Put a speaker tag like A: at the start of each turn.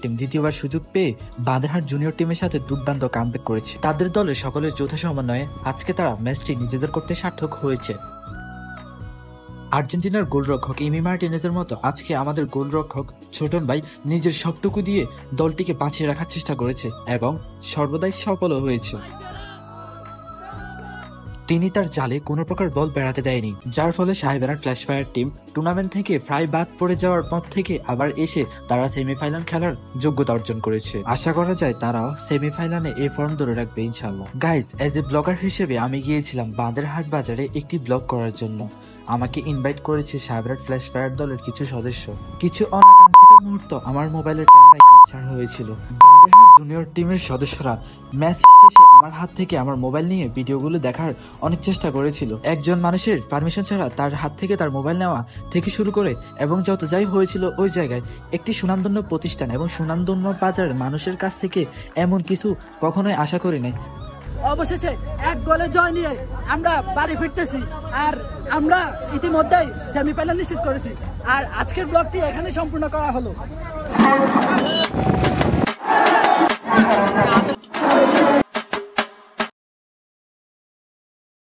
A: Team দ্বিতীয়বার সুযোগ পেয়ে বাঁধেরহাট জুনিয়র টিমের সাথে দুর্দান্ত কামব্যাক করেছে। তাদের দলের সকলের যৌথ সমন্বয়ে আজকে তারা ম্যাচটি নিজেদের করতে সার্থক হয়েছে। আর্জেন্টিনার গোলরক্ষক ইমি মার্টিনেজের মতো আজকে আমাদের গোলরক্ষক ছোটন ভাই নিজের সবটুকু দিয়ে দলটিকে বাঁচিয়ে রাখার চেষ্টা করেছে এবং সর্বদাই সফলও হয়েছে। তিনি তার জালে কোনো প্রকার বল বেড়াতে দেয়নি, যার ফলে সাহেবেরার ফ্ল্যাশ ফায়ার টিম টুর্নামেন্ট থেকে প্রায় বাদ পড়ে যাওয়ার পর থেকে আবার এসে তারা সেমিফাইনাল খেলার যোগ্যতা অর্জন করেছে। আশা করা যায় তারাও সেমিফাইনালে এই ফর্ম ধরে রাখবে ইনশাআল্লাহ। গাইজ, এজ এ ব্লগার হিসেবে আমি গিয়েছিলাম বাঁধেরহাট বাজারে একটি ব্লগ করার জন্য। আমাকে ইনভাইট করেছে সাহেবেরার ফ্ল্যাশ ফায়ার দলের কিছু সদস্য। কিছু অনাকাঙ্ক্ষিত মুহূর্ত আমার মোবাইলের ক্যামেরায় ক্যাপচার হয়েছিল। বাঁধেরহাট জুনিয়র টিমের সদস্যরা ম্যাচ শেষে আমার হাত থেকে আমার মোবাইল নিয়ে ভিডিওগুলো দেখার অনেক চেষ্টা করেছিল। একজন মানুষের পারমিশন ছাড়া তার হাত থেকে তার মোবাইল নেওয়া থেকে শুরু করে এবং যত যাই হয়েছিল ওই জায়গায় একটি সুনামধন্য প্রতিষ্ঠান এবং সুনামধন্য বাজারের মানুষের কাছ থেকে এমন কিছু কখনোই আশা করি নাই।
B: অবশেষে এক গোলে জয় নিয়ে আমরা বাড়ি ফিরতেছি আর আমরা ইতিমধ্যেই সেমিফাইনাল নিশ্চিত করেছি। আর আজকের ব্লগটি এখানে সম্পূর্ণ করা হলো।